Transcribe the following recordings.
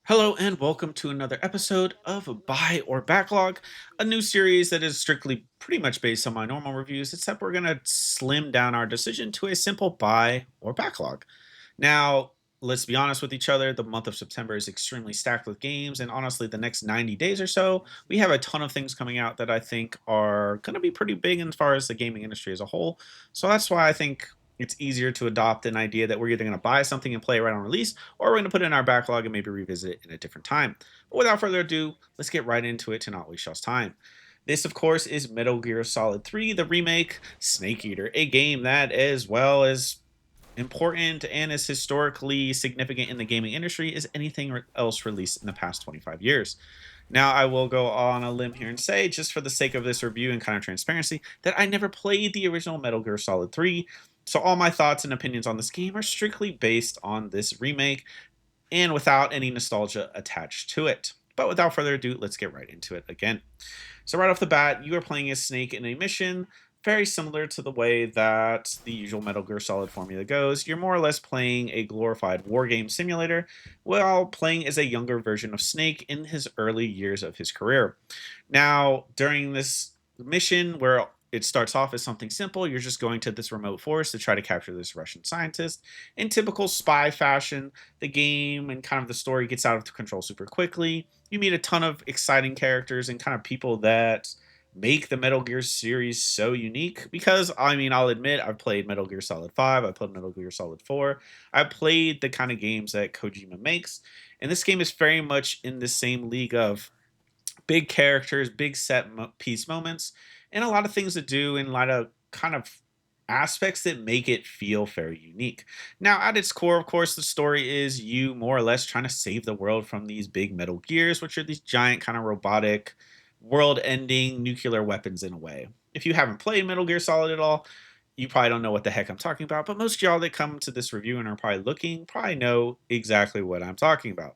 Hello and welcome to another episode of Buy or Backlog, a new series that is strictly pretty much based on my normal reviews, except we're going to slim down our decision to a simple buy or backlog. Now, let's be honest with each other, the month of September is extremely stacked with games, and honestly, the next 90 days or so, we have a ton of things coming out that I think are going to be pretty big as far as the gaming industry as a whole. So that's why I think it's easier to adopt an idea that we're either going to buy something and play it right on release, or we're going to put it in our backlog and maybe revisit it in a different time. But without further ado, let's get right into it to not waste y'all's time. This, of course, is Metal Gear Solid 3, the remake, Snake Eater, a game that, as well as important and as historically significant in the gaming industry as anything else released in the past 25 years. Now, I will go on a limb here and say, just for the sake of this review and kind of transparency, that I never played the original Metal Gear Solid 3, so all my thoughts and opinions on this game are strictly based on this remake and without any nostalgia attached to it. But without further ado, let's get right into it again. So, right off the bat, you are playing as Snake in a mission very similar to the way that the usual Metal Gear Solid formula goes. You're more or less playing a glorified war game simulator while playing as a younger version of Snake in his early years of his career. Now, during this mission, where it starts off as something simple. You're just going to this remote forest to try to capture this Russian scientist. In typical spy fashion, the game and kind of the story gets out of control super quickly. You meet a ton of exciting characters and kind of people that make the Metal Gear series so unique because I mean, I'll admit I've played Metal Gear Solid 5, I've played Metal Gear Solid 4. I've played the kind of games that Kojima makes, and this game is very much in the same league of big characters, big piece moments, and a lot of things to do in a lot of kind of aspects that make it feel very unique. Now, at its core, of course, the story is you more or less trying to save the world from these big Metal Gears, which are these giant kind of robotic, world-ending nuclear weapons in a way. If you haven't played Metal Gear Solid at all, you probably don't know what the heck I'm talking about, but most of y'all that come to this review and are probably looking probably know exactly what I'm talking about.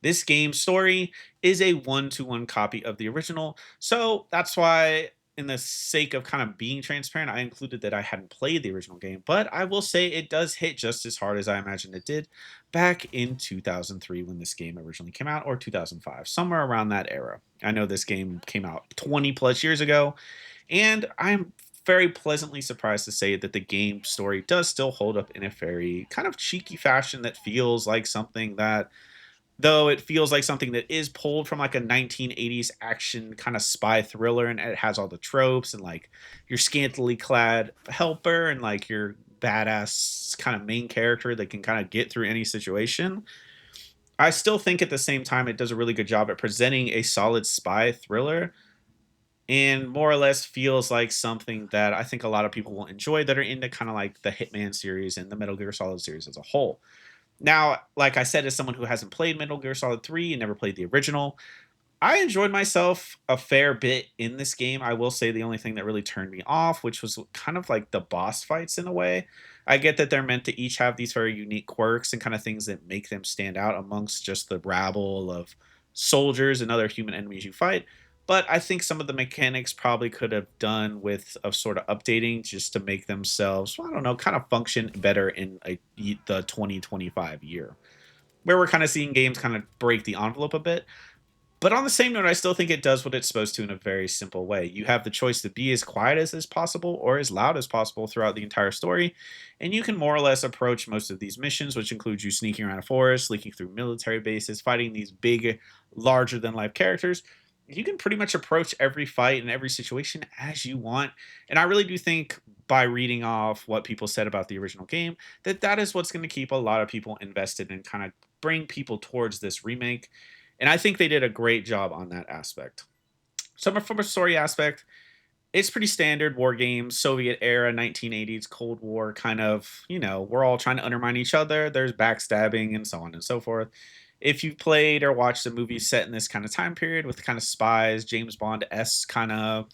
This game's story is a one-to-one copy of the original, so that's why in the sake of kind of being transparent, I included that I hadn't played the original game, but I will say it does hit just as hard as I imagined it did back in 2003 when this game originally came out, or 2005, somewhere around that era. I know this game came out 20 plus years ago, and I'm very pleasantly surprised to say that the game story does still hold up in a very kind of cheeky fashion that feels like something that though it feels like something that is pulled from like a 1980s action kind of spy thriller, and it has all the tropes and like your scantily clad helper and like your badass kind of main character that can kind of get through any situation. I still think at the same time it does a really good job at presenting a solid spy thriller and more or less feels like something that I think a lot of people will enjoy that are into kind of like the Hitman series and the Metal Gear Solid series as a whole. Now, like I said, as someone who hasn't played Metal Gear Solid 3 and never played the original, I enjoyed myself a fair bit in this game. I will say the only thing that really turned me off, which was kind of like the boss fights in a way. I get that they're meant to each have these very unique quirks and kind of things that make them stand out amongst just the rabble of soldiers and other human enemies you fight. But I think some of the mechanics probably could have done with of sort of updating just to make themselves, well, I don't know, kind of function better in the 2025 year, where we're kind of seeing games kind of break the envelope a bit. But on the same note, I still think it does what it's supposed to in a very simple way. You have the choice to be as quiet as possible or as loud as possible throughout the entire story, and you can more or less approach most of these missions, which includes you sneaking around a forest, leaking through military bases, fighting these big, larger than life characters. You can pretty much approach every fight and every situation as you want. And I really do think by reading off what people said about the original game, that that is what's going to keep a lot of people invested and kind of bring people towards this remake. And I think they did a great job on that aspect. So from a story aspect, it's pretty standard war games, Soviet era, 1980s, Cold War kind of, we're all trying to undermine each other. There's backstabbing and so on and so forth. If you've played or watched a movie set in this kind of time period with kind of spies, James Bond-esque kind of,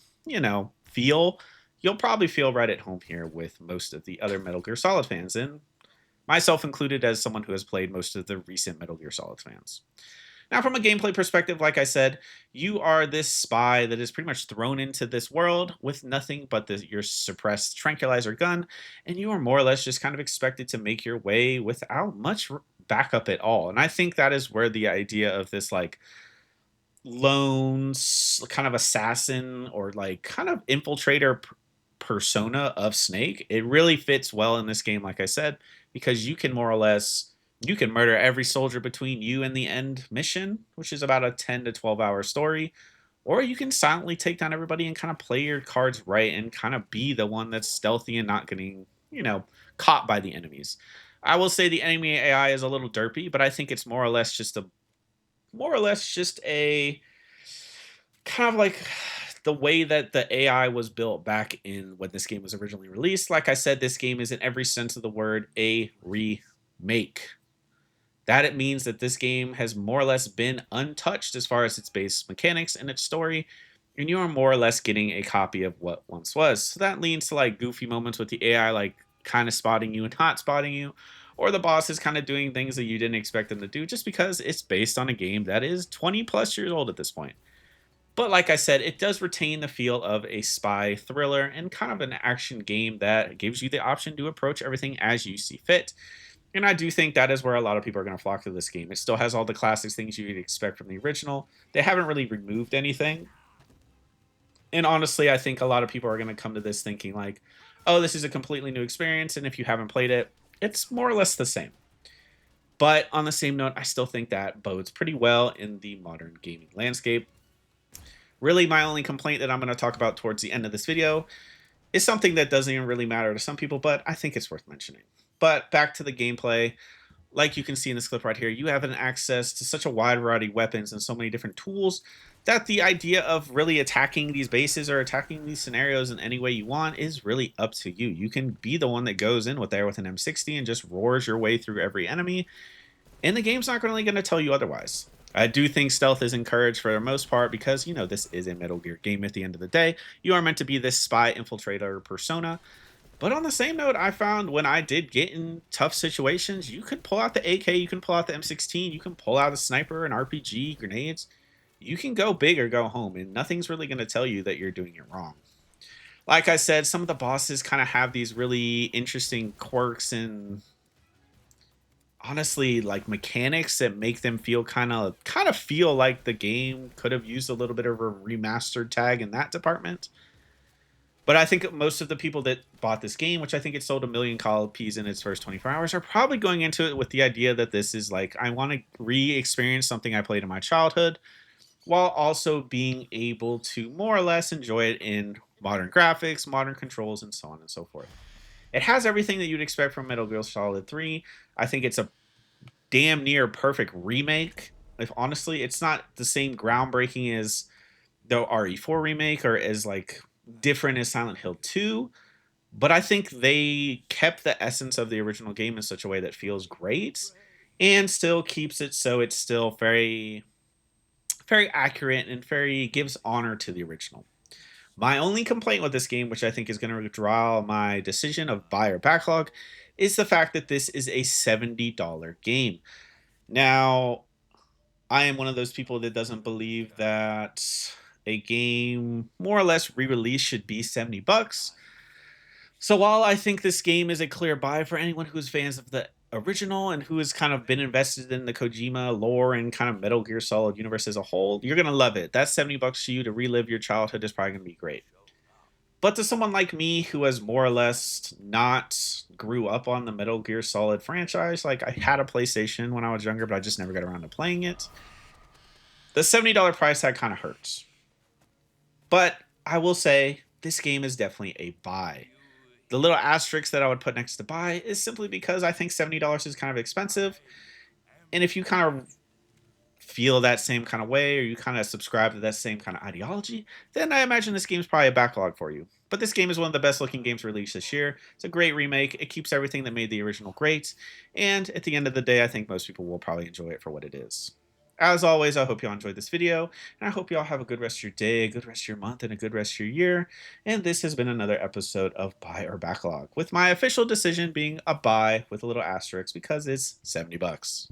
feel, you'll probably feel right at home here with most of the other Metal Gear Solid fans, and myself included as someone who has played most of the recent Metal Gear Solid fans. Now, from a gameplay perspective, like I said, you are this spy that is pretty much thrown into this world with nothing but your suppressed tranquilizer gun, and you are more or less just kind of expected to make your way without much back up at all. And I think that is where the idea of this like lone kind of assassin or like kind of infiltrator persona of Snake, it really fits well in this game, like I said, because you can more or less you can murder every soldier between you and the end mission, which is about a 10 to 12-hour story, or you can silently take down everybody and kind of play your cards right and kind of be the one that's stealthy and not getting, caught by the enemies. I will say the enemy AI is a little derpy, but I think it's more or less just a kind of like the way that the AI was built back in when this game was originally released. Like I said, this game is in every sense of the word a remake. That it means that this game has more or less been untouched as far as its base mechanics and its story, and you are more or less getting a copy of what once was. So that leads to like goofy moments with the AI, like kind of spotting you and not spotting you, or the boss is kind of doing things that you didn't expect them to do just because it's based on a game that is 20 plus years old at this point. But like I said, it does retain the feel of a spy thriller and kind of an action game that gives you the option to approach everything as you see fit. And I do think that is where a lot of people are going to flock to this game. It still has all the classic things you'd expect from the original. They haven't really removed anything. And honestly, I think a lot of people are going to come to this thinking like, oh, this is a completely new experience. And if you haven't played it, it's more or less the same. But on the same note, I still think that bodes pretty well in the modern gaming landscape. Really, my only complaint that I'm going to talk about towards the end of this video is something that doesn't even really matter to some people, but I think it's worth mentioning. But back to the gameplay. Like you can see in this clip right here, you have an access to such a wide variety of weapons and so many different tools that the idea of really attacking these bases or attacking these scenarios in any way you want is really up to you. You can be the one that goes in with an M60 and just roars your way through every enemy, and the game's not really going to tell you otherwise. I do think stealth is encouraged for the most part because, this is a Metal Gear game at the end of the day. You are meant to be this spy infiltrator persona. But on the same note, I found when I did get in tough situations, you could pull out the AK, you can pull out the M16, you can pull out a sniper, an RPG, grenades. You can go big or go home, and nothing's really going to tell you that you're doing it wrong. Like I said, some of the bosses kind of have these really interesting quirks and honestly like mechanics that make them feel kind of feel like the game could have used a little bit of a remastered tag in that department. But I think most of the people that bought this game, which I think it sold 1 million copies in its first 24 hours, are probably going into it with the idea that this is like, I want to re-experience something I played in my childhood, while also being able to more or less enjoy it in modern graphics, modern controls, and so on and so forth. It has everything that you'd expect from Metal Gear Solid 3. I think it's a damn near perfect remake. If honestly, it's not the same groundbreaking as the RE4 remake or as like different as Silent Hill 2, but I think they kept the essence of the original game in such a way that feels great and still keeps it so it's still very very accurate and very gives honor to the original. My only complaint with this game, which I think is going to draw my decision of buy or backlog, is the fact that this is a $70 game. Now, I am one of those people that doesn't believe that a game more or less re-release should be 70 bucks. So while I think this game is a clear buy for anyone who's fans of the original and who has kind of been invested in the Kojima lore and kind of Metal Gear Solid universe as a whole, you're going to love it. That 70 bucks to you to relive your childhood is probably going to be great. But to someone like me who has more or less not grew up on the Metal Gear Solid franchise, like I had a PlayStation when I was younger, but I just never got around to playing it, the $70 price tag kind of hurts. But I will say this game is definitely a buy. The little asterisk that I would put next to buy is simply because I think $70 is kind of expensive. And if you kind of feel that same kind of way or you kind of subscribe to that same kind of ideology, then I imagine this game is probably a backlog for you. But this game is one of the best looking games released this year. It's a great remake. It keeps everything that made the original great. And at the end of the day, I think most people will probably enjoy it for what it is. As always, I hope y'all enjoyed this video, and I hope y'all have a good rest of your day, a good rest of your month, and a good rest of your year. And this has been another episode of Buy or Backlog, with my official decision being a buy with a little asterisk because it's 70 bucks.